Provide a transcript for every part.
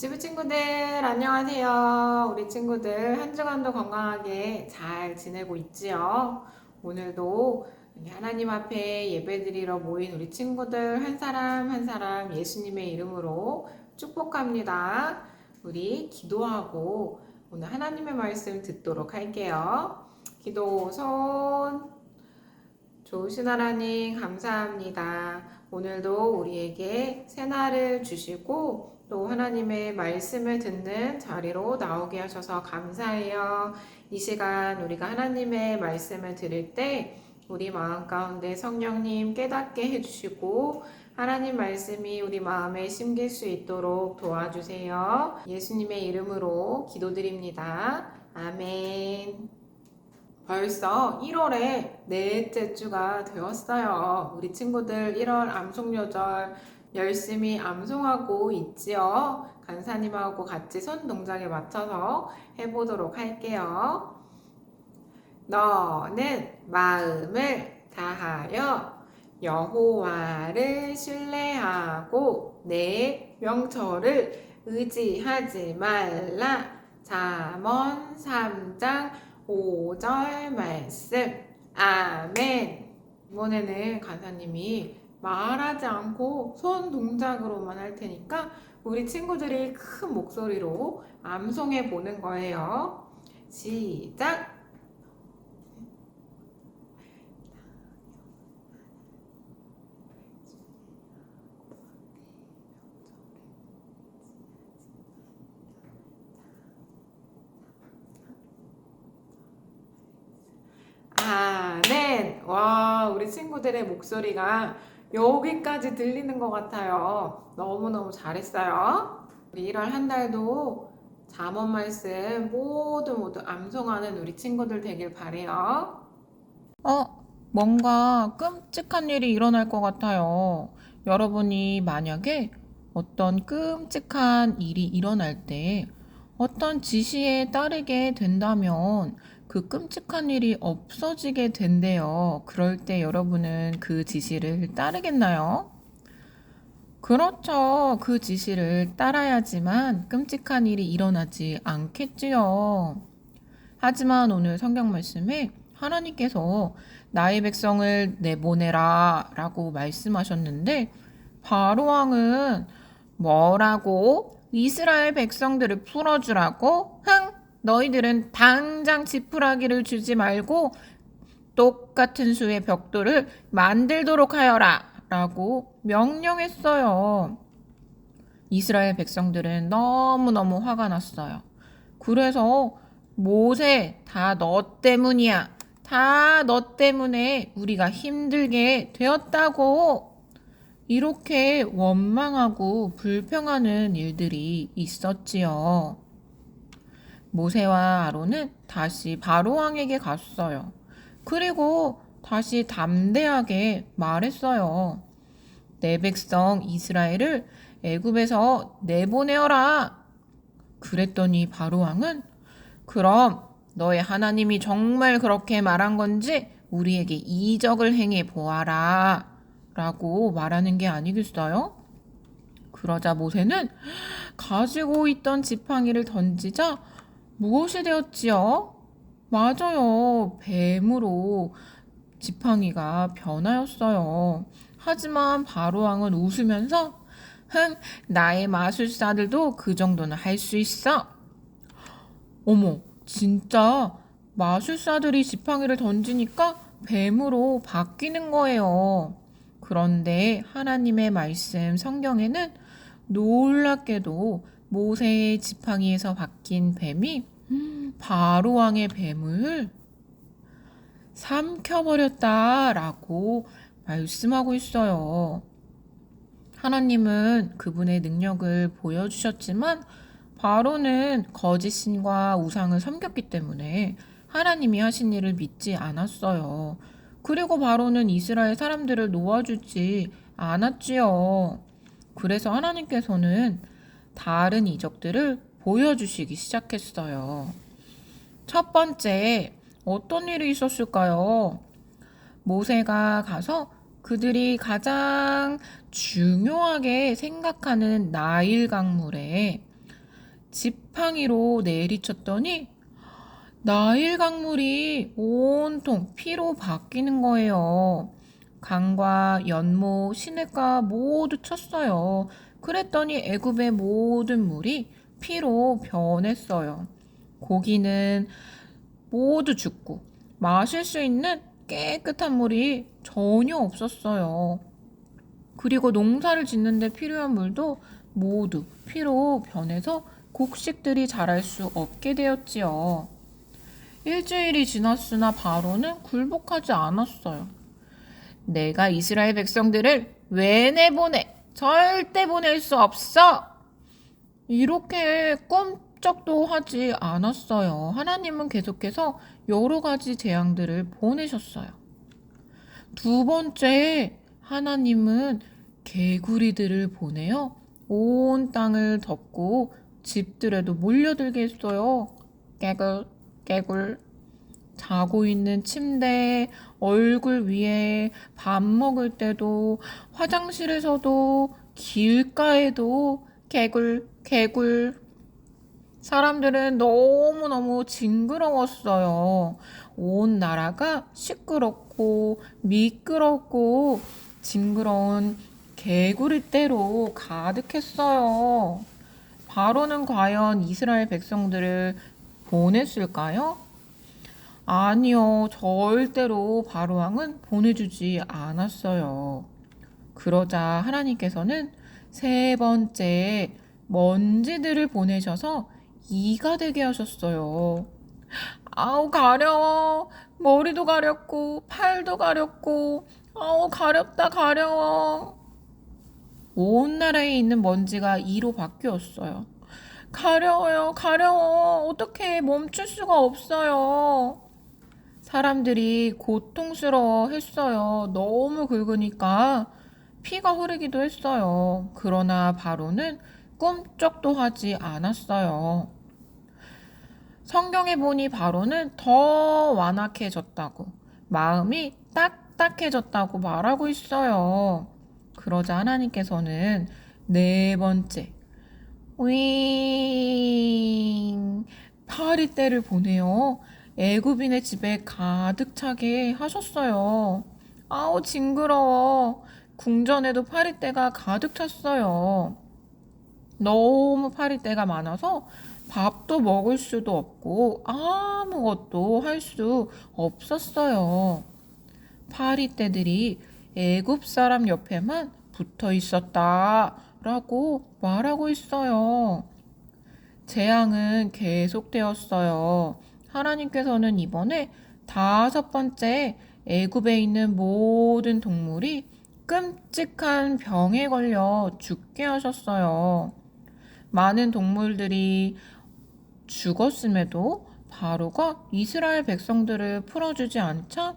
지부 친구들, 안녕하세요. 우리 친구들 한 주간도 건강하게 잘 지내고 있지요? 오늘도 하나님 앞에 예배드리러 모인 우리 친구들 한 사람 한 사람 예수님의 이름으로 축복합니다. 우리 기도하고 오늘 하나님의 말씀 듣도록 할게요. 기도 손. 좋으신 하나님 감사합니다. 오늘도 우리에게 새날을 주시고 또 하나님의 말씀을 듣는 자리로 나오게 하셔서 감사해요. 이 시간 우리가 하나님의 말씀을 들을 때 우리 마음 가운데 성령님 깨닫게 해주시고 하나님 말씀이 우리 마음에 심길 수 있도록 도와주세요. 예수님의 이름으로 기도드립니다. 아멘. 벌써 1월에 넷째 주가 되었어요. 우리 친구들 1월 암송요절 열심히 암송하고 있지요. 간사님하고 같이 손 동작에 맞춰서 해보도록 할게요. 너는 마음을 다하여 여호와를 신뢰하고 내 명철을 의지하지 말라. 잠언 3장 5절 말씀. 아멘. 이번에는 간사님이 말하지 않고 손 동작으로만 할 테니까 우리 친구들이 큰 목소리로 암송해 보는 거예요. 시작! 아멘. 와, 우리 친구들의 목소리가 여기까지 들리는 것 같아요. 너무너무 잘했어요. 우리 1월 한 달도 잠언 말씀 모두 암송하는 우리 친구들 되길 바래요. 뭔가 끔찍한 일이 일어날 것 같아요. 여러분이 만약에 어떤 끔찍한 일이 일어날 때 어떤 지시에 따르게 된다면 그 끔찍한 일이 없어지게 된대요. 그럴 때 여러분은 그 지시를 따르겠나요? 그렇죠. 그 지시를 따라야지만 끔찍한 일이 일어나지 않겠지요. 하지만 오늘 성경 말씀에 하나님께서 나의 백성을 내보내라 라고 말씀하셨는데 바로 왕은 뭐라고? 이스라엘 백성들을 풀어주라고? 너희들은 당장 지푸라기를 주지 말고 똑같은 수의 벽돌을 만들도록 하여라 라고 명령했어요. 이스라엘 백성들은 너무너무 화가 났어요. 그래서 모세, 다 너 때문이야. 다 너 때문에 우리가 힘들게 되었다고. 이렇게 원망하고 불평하는 일들이 있었지요. 모세와 아론은 다시 바로 왕에게 갔어요. 그리고 다시 담대하게 말했어요. 내 백성 이스라엘을 애굽에서 내보내어라. 그랬더니 바로 왕은 그럼 너의 하나님이 정말 그렇게 말한 건지 우리에게 이적을 행해 보아라. 라고 말하는 게 아니겠어요? 그러자 모세는 가지고 있던 지팡이를 던지자 무엇이 되었지요? 맞아요. 뱀으로 지팡이가 변하였어요. 하지만 바로왕은 웃으면서 나의 마술사들도 그 정도는 할 수 있어. 어머, 진짜 마술사들이 지팡이를 던지니까 뱀으로 바뀌는 거예요. 그런데 하나님의 말씀 성경에는 놀랍게도 모세의 지팡이에서 바뀐 뱀이 바로 왕의 뱀을 삼켜버렸다라고 말씀하고 있어요. 하나님은 그분의 능력을 보여주셨지만 바로는 거짓 신과 우상을 섬겼기 때문에 하나님이 하신 일을 믿지 않았어요. 그리고 바로는 이스라엘 사람들을 놓아주지 않았지요. 그래서 하나님께서는 다른 이적들을 보여주시기 시작했어요. 첫 번째, 어떤 일이 있었을까요? 모세가 가서 그들이 가장 중요하게 생각하는 나일 강물에 지팡이로 내리쳤더니 나일 강물이 온통 피로 바뀌는 거예요. 강과 연못, 시냇가 모두 쳤어요. 그랬더니 애굽의 모든 물이 피로 변했어요. 고기는 모두 죽고 마실 수 있는 깨끗한 물이 전혀 없었어요. 그리고 농사를 짓는데 필요한 물도 모두 피로 변해서 곡식들이 자랄 수 없게 되었지요. 일주일이 지났으나 바로는 굴복하지 않았어요. 내가 이스라엘 백성들을 왜 내보내? 절대 보낼 수 없어! 이렇게 꿈쩍도 하지 않았어요. 하나님은 계속해서 여러 가지 재앙들을 보내셨어요. 두 번째, 하나님은 개구리들을 보내어 온 땅을 덮고 집들에도 몰려들게 했어요. 개굴, 개굴. 자고 있는 침대, 얼굴 위에 밥 먹을 때도, 화장실에서도, 길가에도 개굴, 개굴. 사람들은 너무너무 징그러웠어요. 온 나라가 시끄럽고 미끄럽고 징그러운 개구리떼로 가득했어요. 바로는 과연 이스라엘 백성들을 보냈을까요? 아니요, 절대로 바로 왕은 보내주지 않았어요. 그러자 하나님께서는 세 번째 먼지들을 보내셔서 이가 되게 하셨어요. 아우, 가려워. 머리도 가렵고, 팔도 가렵고, 아우, 가렵다, 가려워. 온 나라에 있는 먼지가 이로 바뀌었어요. 가려워요, 가려워. 어떻게 멈출 수가 없어요. 사람들이 고통스러워 했어요. 너무 긁으니까 피가 흐르기도 했어요. 그러나 바로는 꿈쩍도 하지 않았어요. 성경에 보니 바로는 더 완악해졌다고, 마음이 딱딱해졌다고 말하고 있어요. 그러자 하나님께서는 네 번째, 윙, 파리떼를 보내어 애굽인의 집에 가득 차게 하셨어요. 아우, 징그러워. 궁전에도 파리떼가 가득 찼어요. 너무 파리떼가 많아서 밥도 먹을 수도 없고 아무것도 할 수 없었어요. 파리떼들이 애굽 사람 옆에만 붙어 있었다라고 말하고 있어요. 재앙은 계속되었어요. 하나님께서는 이번에 다섯 번째 애굽에 있는 모든 동물이 끔찍한 병에 걸려 죽게 하셨어요. 많은 동물들이 죽었음에도 바로가 이스라엘 백성들을 풀어주지 않자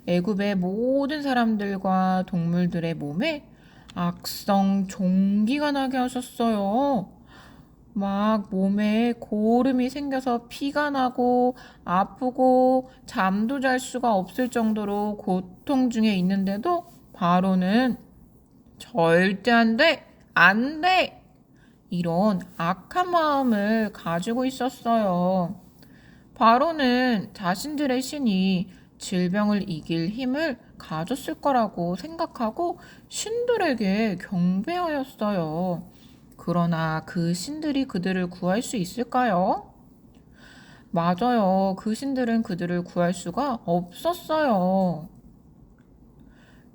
애굽의 모든 사람들과 동물들의 몸에 악성 종기가 나게 하셨어요. 막 몸에 고름이 생겨서 피가 나고 아프고 잠도 잘 수가 없을 정도로 고통 중에 있는데도 바로는 절대 안 돼! 안 돼! 이런 악한 마음을 가지고 있었어요. 바로는 자신들의 신이 질병을 이길 힘을 가졌을 거라고 생각하고 신들에게 경배하였어요. 그러나 그 신들이 그들을 구할 수 있을까요? 맞아요. 그 신들은 그들을 구할 수가 없었어요.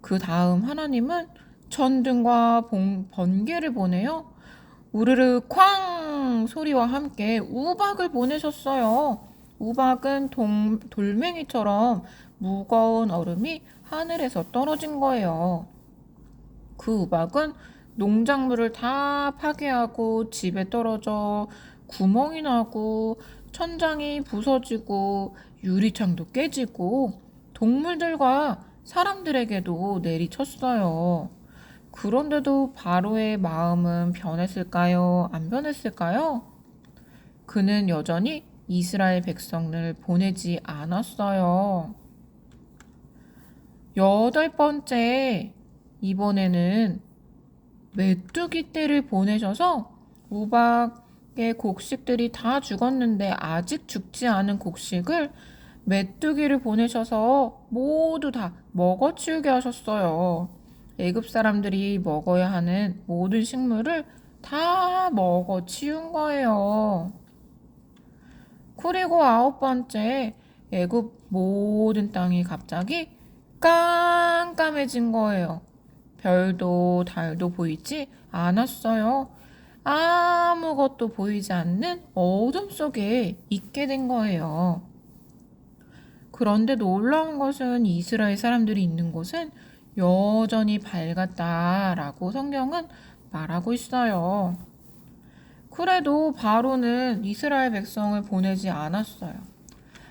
그 다음 하나님은 천둥과 번개를 보내요. 우르르 쾅 소리와 함께 우박을 보내셨어요. 우박은 돌멩이처럼 무거운 얼음이 하늘에서 떨어진 거예요. 그 우박은 농작물을 다 파괴하고 집에 떨어져 구멍이 나고 천장이 부서지고 유리창도 깨지고 동물들과 사람들에게도 내리쳤어요. 그런데도 바로의 마음은 변했을까요? 안 변했을까요? 그는 여전히 이스라엘 백성을 보내지 않았어요. 여덟 번째, 이번에는 메뚜기 떼를 보내셔서 우박, 곡식들이 다 죽었는데 아직 죽지 않은 곡식을 메뚜기를 보내셔서 모두 다 먹어치우게 하셨어요. 애굽 사람들이 먹어야 하는 모든 식물을 다 먹어치운 거예요. 그리고 아홉 번째, 애굽 모든 땅이 갑자기 깜깜해진 거예요. 별도 달도 보이지 않았어요. 아무것도 보이지 않는 어둠 속에 있게 된 거예요. 그런데 놀라운 것은 이스라엘 사람들이 있는 곳은 여전히 밝았다라고 성경은 말하고 있어요. 그래도 바로는 이스라엘 백성을 보내지 않았어요.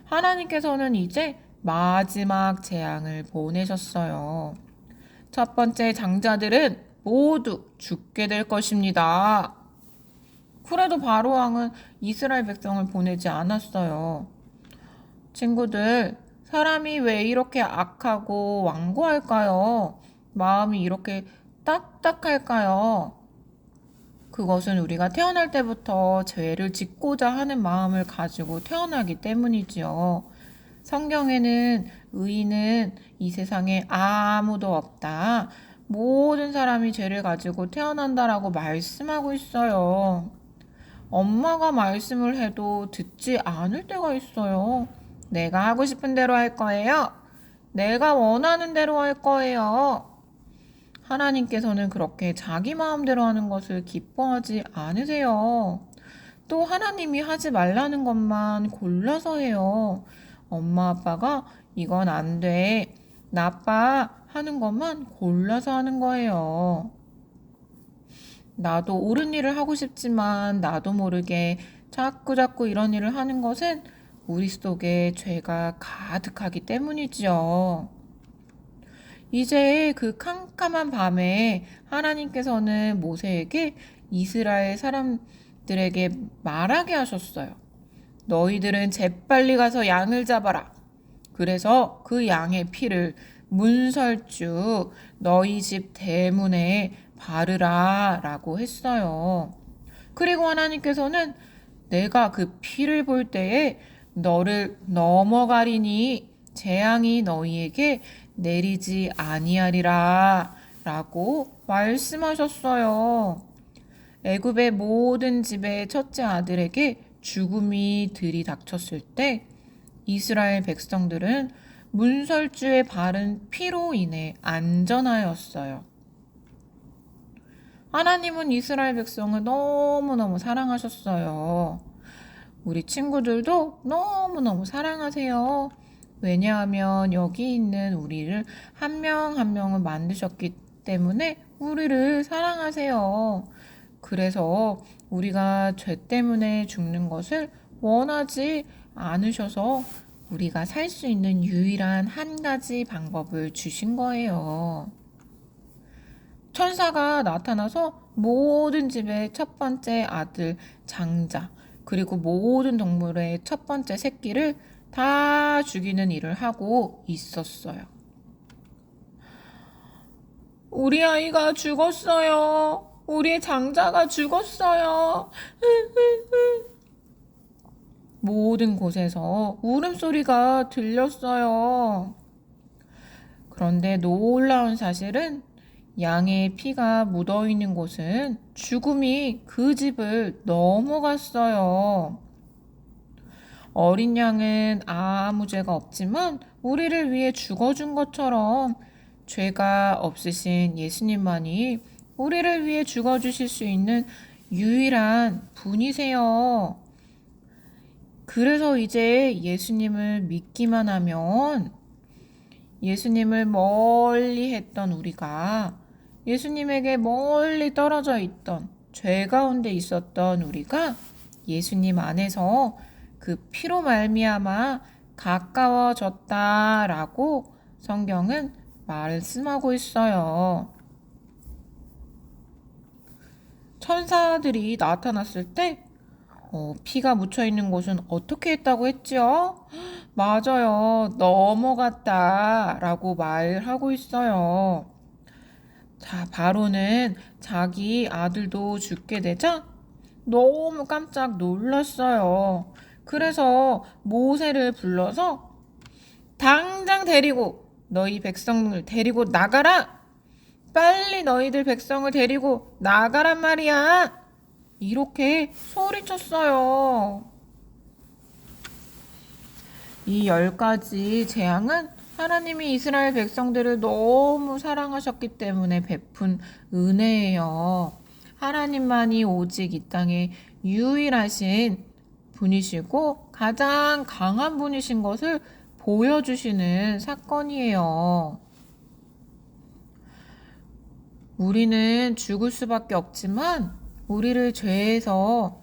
하나님께서는 이제 마지막 재앙을 보내셨어요. 첫 번째 장자들은 모두 죽게 될 것입니다. 그래도 바로 왕은 이스라엘 백성을 보내지 않았어요. 친구들, 사람이 왜 이렇게 악하고 완고할까요? 마음이 이렇게 딱딱할까요? 그것은 우리가 태어날 때부터 죄를 짓고자 하는 마음을 가지고 태어나기 때문이지요. 성경에는 의인은 이 세상에 아무도 없다. 모든 사람이 죄를 가지고 태어난다라고 말씀하고 있어요. 엄마가 말씀을 해도 듣지 않을 때가 있어요. 내가 하고 싶은 대로 할 거예요. 내가 원하는 대로 할 거예요. 하나님께서는 그렇게 자기 마음대로 하는 것을 기뻐하지 않으세요. 또 하나님이 하지 말라는 것만 골라서 해요. 엄마 아빠가 이건 안 돼, 나빠 하는 것만 골라서 하는 거예요. 나도 옳은 일을 하고 싶지만 나도 모르게 자꾸 이런 일을 하는 것은 우리 속에 죄가 가득하기 때문이지요. 이제 그 캄캄한 밤에 하나님께서는 모세에게 이스라엘 사람들에게 말하게 하셨어요. 너희들은 재빨리 가서 양을 잡아라. 그래서 그 양의 피를 문설주 너희 집 대문에 바르라 라고 했어요. 그리고 하나님께서는 내가 그 피를 볼 때에 너를 넘어가리니 재앙이 너희에게 내리지 아니하리라 라고 말씀하셨어요. 애굽의 모든 집의 첫째 아들에게 죽음이 들이닥쳤을 때 이스라엘 백성들은 문설주에 바른 피로 인해 안전하였어요. 하나님은 이스라엘 백성을 너무너무 사랑하셨어요. 우리 친구들도 너무너무 사랑하세요. 왜냐하면 여기 있는 우리를 한 명 한 명을 만드셨기 때문에 우리를 사랑하세요. 그래서 우리가 죄 때문에 죽는 것을 원하지 않으셔서 우리가 살 수 있는 유일한 한 가지 방법을 주신 거예요. 천사가 나타나서 모든 집의 첫 번째 아들 장자, 그리고 모든 동물의 첫 번째 새끼를 다 죽이는 일을 하고 있었어요. 우리 아이가 죽었어요. 우리의 장자가 죽었어요. 모든 곳에서 울음소리가 들렸어요. 그런데 놀라운 사실은 양의 피가 묻어있는 곳은 죽음이 그 집을 넘어갔어요. 어린 양은 아무 죄가 없지만 우리를 위해 죽어준 것처럼 죄가 없으신 예수님만이 우리를 위해 죽어주실 수 있는 유일한 분이세요. 그래서 이제 예수님을 믿기만 하면 예수님을 멀리 했던 우리가, 예수님에게 멀리 떨어져 있던 죄 가운데 있었던 우리가 예수님 안에서 그 피로 말미암아 가까워졌다라고 성경은 말씀하고 있어요. 천사들이 나타났을 때 피가 묻혀 있는 곳은 어떻게 했다고 했죠? 맞아요. 넘어갔다라고 말하고 있어요. 자, 바로는 자기 아들도 죽게 되자 너무 깜짝 놀랐어요. 그래서 모세를 불러서 당장 데리고 너희 백성을 데리고 나가라! 빨리 너희들 백성을 데리고 나가란 말이야! 이렇게 소리쳤어요. 이 10가지 재앙은 하나님이 이스라엘 백성들을 너무 사랑하셨기 때문에 베푼 은혜예요. 하나님만이 오직 이 땅에 유일하신 분이시고 가장 강한 분이신 것을 보여주시는 사건이에요. 우리는 죽을 수밖에 없지만 우리를 죄에서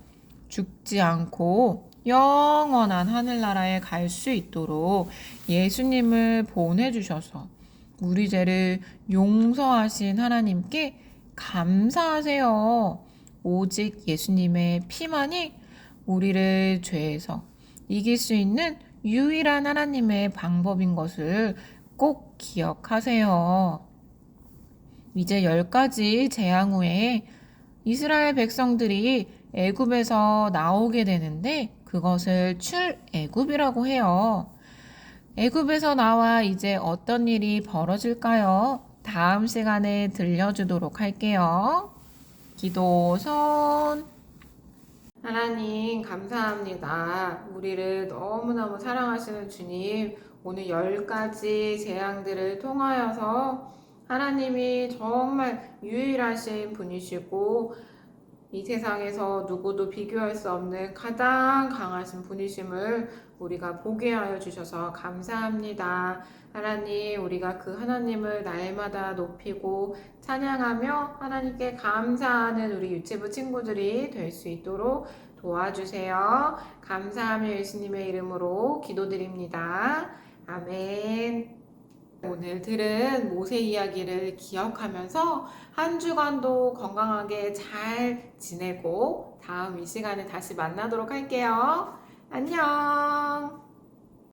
죽지 않고 영원한 하늘나라에 갈 수 있도록 예수님을 보내주셔서 우리 죄를 용서하신 하나님께 감사하세요. 오직 예수님의 피만이 우리를 죄에서 이길 수 있는 유일한 하나님의 방법인 것을 꼭 기억하세요. 이제 10가지 재앙 후에 이스라엘 백성들이 애굽에서 나오게 되는데 그것을 출애굽이라고 해요. 애굽에서 나와 이제 어떤 일이 벌어질까요? 다음 시간에 들려주도록 할게요. 기도선. 하나님 감사합니다. 우리를 너무너무 사랑하시는 주님, 오늘 10가지 재앙들을 통하여서 하나님이 정말 유일하신 분이시고 이 세상에서 누구도 비교할 수 없는 가장 강하신 분이심을 우리가 보게 하여 주셔서 감사합니다. 하나님, 우리가 그 하나님을 날마다 높이고 찬양하며 하나님께 감사하는 우리 유치부 친구들이 될 수 있도록 도와주세요. 감사하며 예수님의 이름으로 기도드립니다. 아멘. 오늘 들은 모세 이야기를 기억하면서 한 주간도 건강하게 잘 지내고 다음 이 시간에 다시 만나도록 할게요. 안녕.